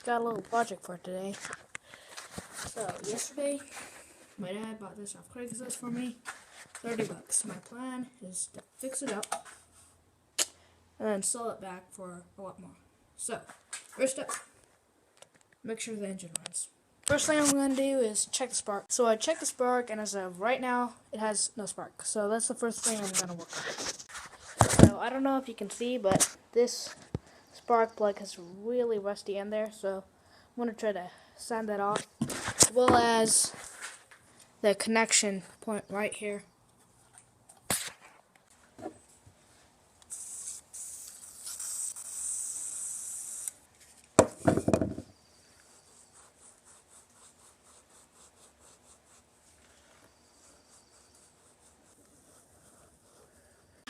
got a little project for today. So yesterday, my dad bought this off Craigslist for me, $30. My plan is to fix it up and then sell it back for a lot more. So first up, make sure the engine runs. First thing I'm going to do is check the spark. So I checked the spark, and as of right now, it has no spark. So that's the first thing I'm going to work on. So I don't know if you can see, but this spark plug is really rusty in there. So I'm going to try to sand that off, as well as the connection point right here.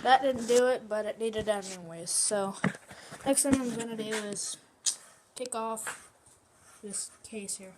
That didn't do it, but it needed that anyways. So next thing I'm going to do is take off this case here.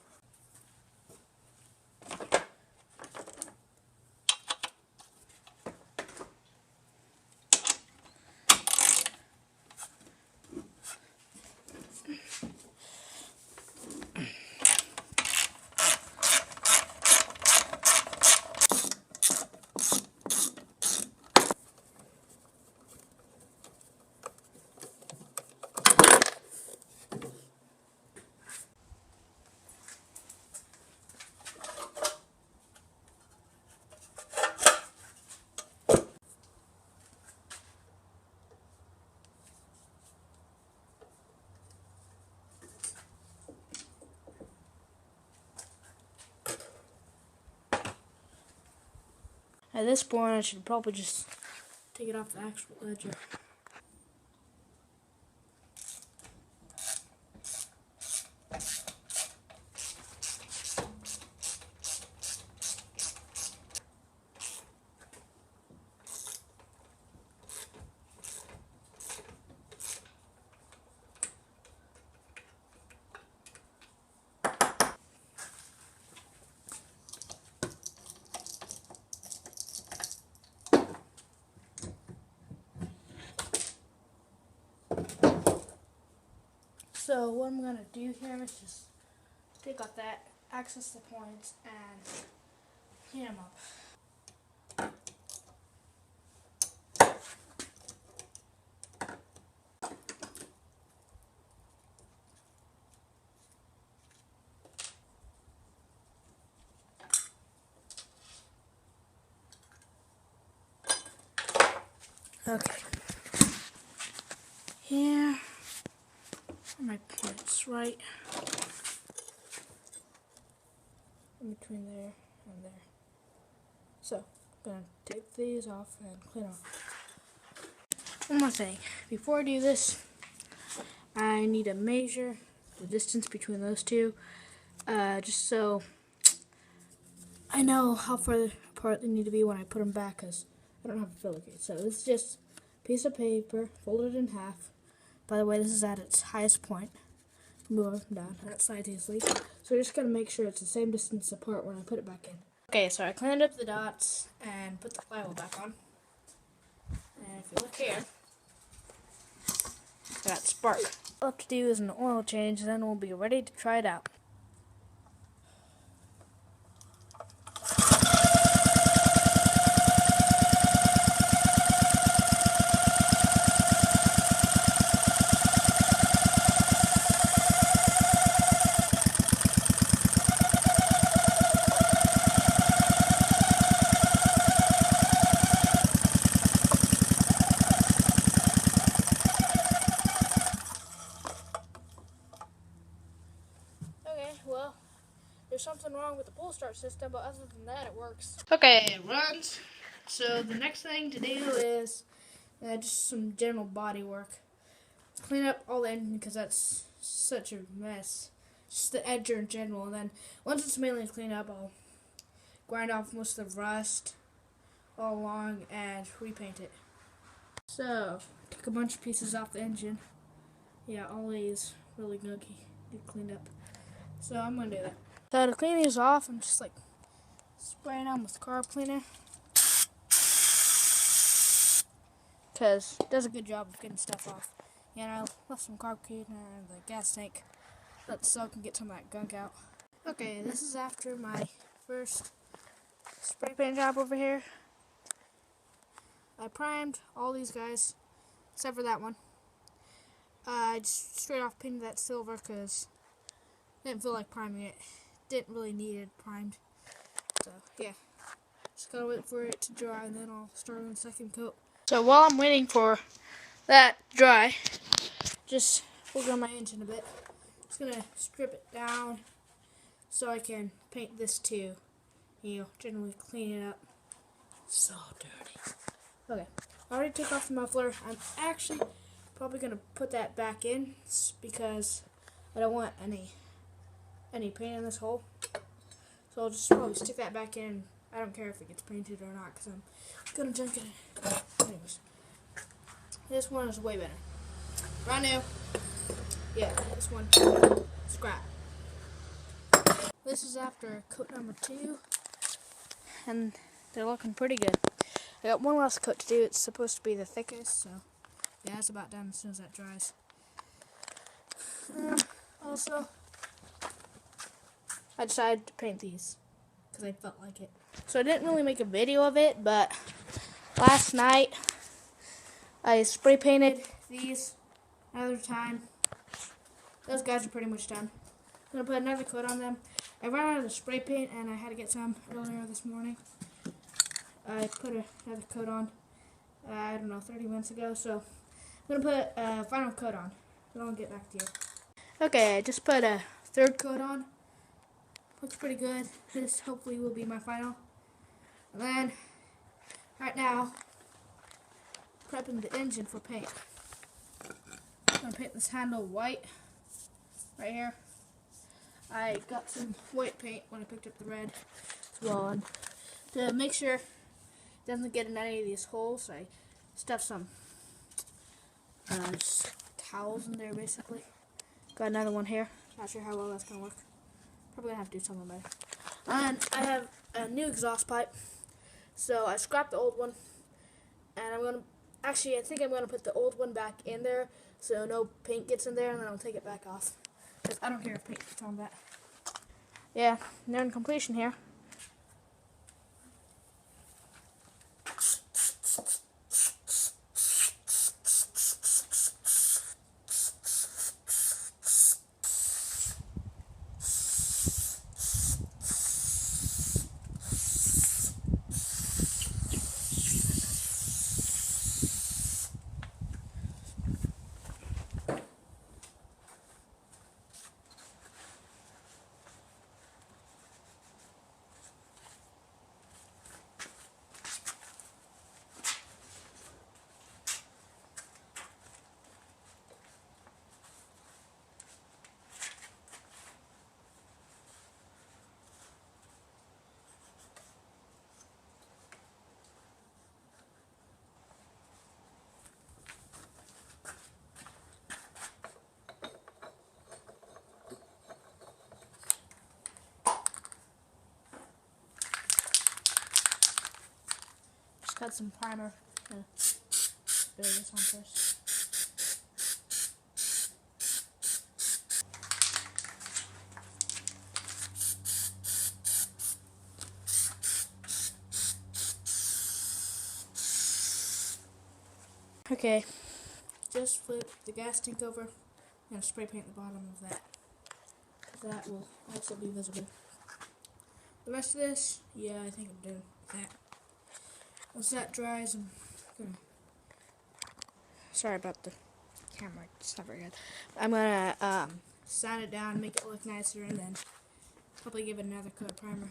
At this point, I should probably just take it off the actual ledger. So what I'm going to do here is just take off that, access the points, and clean them up. Okay. Here are my points, right in between there and there. So I'm gonna take these off and clean off. One more thing, before I do this, I need to measure the distance between those two, just so I know how far apart they need to be when I put them back, because I don't have a filler gauge. So this is just a piece of paper folded in half. By the way, this is at its highest point. Move up and down, and it slides easily. So we're just going to make sure it's the same distance apart when I put it back in. Okay, so I cleaned up the dots and put the flywheel back on. And if you look here, got spark. All I have to do is an oil change, and then we'll be ready to try it out. Well, there's something wrong with the pull start system, but other than that, it works. Okay, it runs. So the next thing to do is just some general body work. Clean up all the engine, because that's such a mess. Just the edge in general, and then once it's mainly cleaned up, I'll grind off most of the rust all along and repaint it. So, took a bunch of pieces off the engine. Yeah, all these really nooky, get cleaned up. So I'm going to do that. So to clean these off, I'm just like spraying them with carb cleaner, because it does a good job of getting stuff off. And I left some carb cleaner in the gas tank, let it soak and get some of that gunk out. Okay, this is after my first spray paint job over here. I primed all these guys, except for that one. I just straight off painted that silver because I didn't feel like priming it. Didn't really need it primed. So, yeah. Just gotta wait for it to dry and then I'll start on the second coat. So while I'm waiting for that dry, just work on my engine a bit. Just gonna strip it down so I can paint this too. Generally clean it up. So dirty. Okay, I already took off the muffler. I'm actually probably gonna put that back in because I don't want any paint in this hole. So I'll just probably stick that back in. I don't care if it gets painted or not because I'm gonna junk it in. Anyways, this one is way better. Brand new. Yeah, this one scrap. This is after coat number 2, and they're looking pretty good. I got one last coat to do. It's supposed to be the thickest, so yeah, it's about done as soon as that dries. Also, I decided to paint these because I felt like it. So I didn't really make a video of it, but last night I spray painted these another time. Those guys are pretty much done. I'm going to put another coat on them. I ran out of spray paint and I had to get some earlier this morning. I put another coat on, I don't know, 30 minutes ago. So I'm going to put a final coat on. Then I'll get back to you. Okay, I just put a third coat on. Looks pretty good. This hopefully will be my final. And then, right now, prepping the engine for paint. I'm going to paint this handle white right here. I got some white paint when I picked up the red as well. And to make sure it doesn't get in any of these holes, I stuffed some just towels in there basically. Got another one here. Not sure how well that's going to work. Probably going to have to do something better. And I have a new exhaust pipe. So I scrapped the old one. And I'm going to, actually I think I'm going to put the old one back in there so no paint gets in there, and then I'll take it back off. Because I don't care if paint gets on that. Yeah, nearing completion here. Got some primer. Build this on first. Okay, just flip the gas tank over and spray paint the bottom of that. That will also be visible. The rest of this, yeah, I think I'm doing that. Once that dries, I'm gonna. Sorry about the camera, it's not very good. I'm gonna sand it down, make it look nicer, and then probably give it another coat of primer.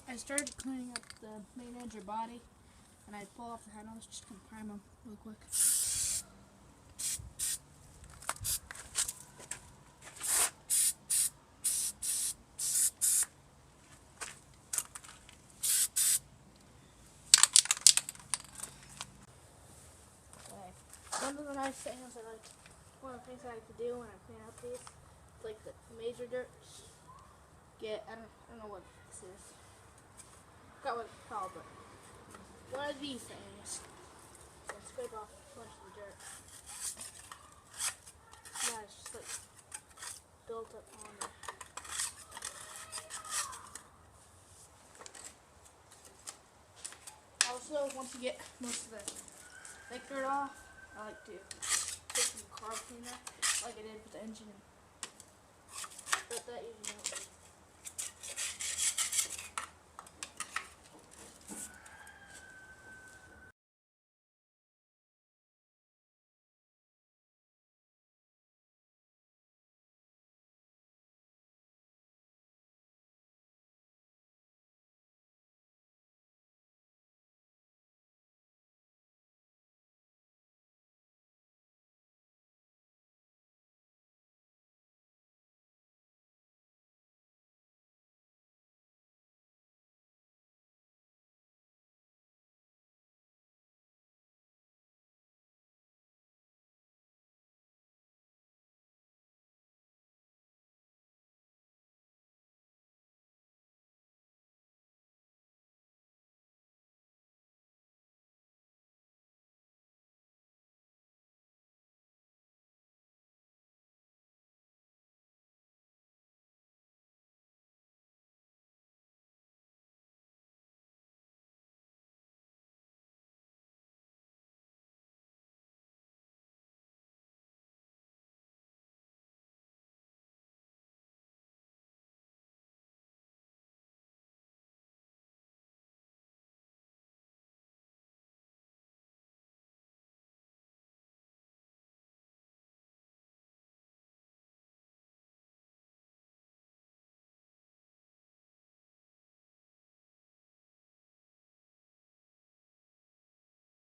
I started cleaning up the main engine body, and I pull off the handles, just gonna prime them real quick. my things I like, one of the things I like to do when I clean up these, like the major dirt, I don't know what this is. Forgot what it's called, but one of these things. So scrape off a bunch of the dirt. Yeah, it's just like built up on it. Also, once you get most of the thick dirt off, I like to take some carb cleaner, like I did with the engine, but that usually helps.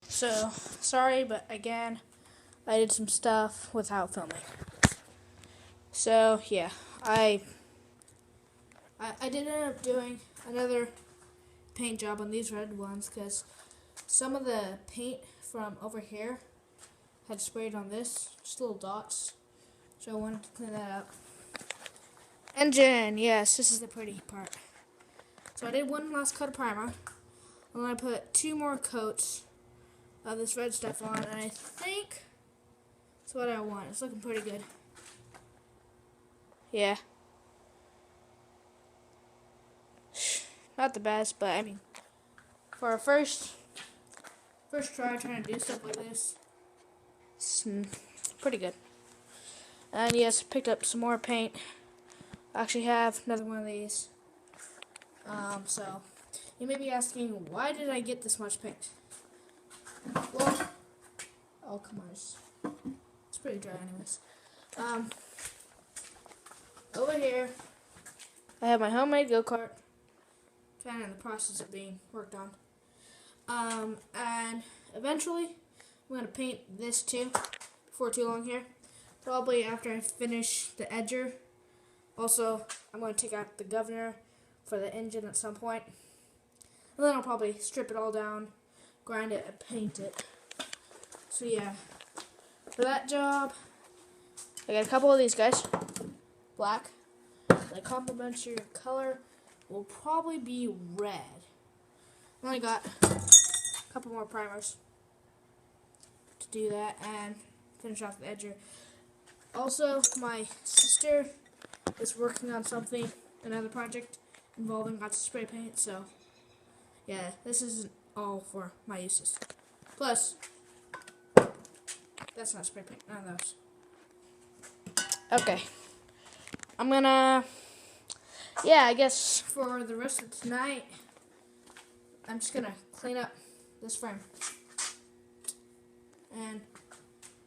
So, sorry, but again, I did some stuff without filming. So, yeah, I did end up doing another paint job on these red ones because some of the paint from over here had sprayed on this, just little dots. So I wanted to clean that up. Engine, yes, this is the pretty part. So I did one last coat of primer, and then I put 2 more coats of this red stuff on, and I think that's what I want. It's looking pretty good. Yeah. Not the best, but I mean, for our first try trying to do stuff like this, it's pretty good. And yes, picked up some more paint. I actually have another one of these. So you may be asking, why did I get this much paint? Well, oh come on, it's pretty dry anyways. Over here, I have my homemade go-kart, kind of in the process of being worked on. And eventually, I'm going to paint this too, before too long here. Probably after I finish the edger. Also, I'm going to take out the governor for the engine at some point. And then I'll probably strip it all down, grind it, and paint it. So yeah, for that job, I got a couple of these guys, black. The complementary color will probably be red. I only got a couple more primers to do that and finish off the edger. Also, my sister is working on something, another project involving lots of spray paint, so yeah, this isn't all for my uses. Plus, that's not spray paint, none of those. Okay, I'm gonna, yeah, I guess for the rest of tonight, I'm just gonna clean up this frame. And,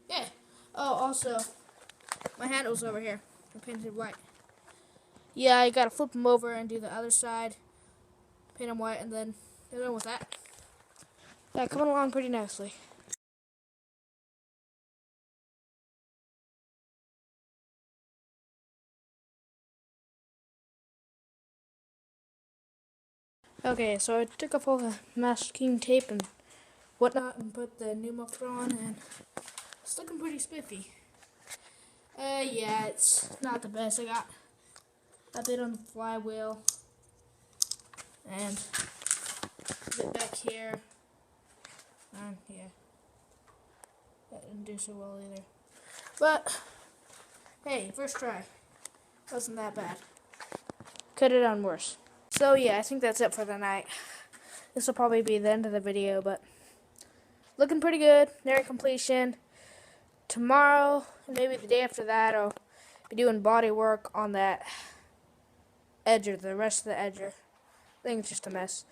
yeah. Oh, also, my handles over here are painted white. Yeah, I gotta flip them over and do the other side, paint them white, and then they're done with that. Yeah, coming along pretty nicely. Okay, so I took off all the masking tape and whatnot and put the new muffler on, and It's looking pretty spiffy. Yeah, it's not the best. I got a bit on the flywheel and a bit back here. And yeah, that didn't do so well either. But hey, first try. Wasn't that bad. Could have done worse. So yeah, I think that's it for the night. This will probably be the end of the video, but looking pretty good. Near completion. Tomorrow, maybe the day after that, I'll be doing body work on that edger, the rest of the edger. I think it's just a mess.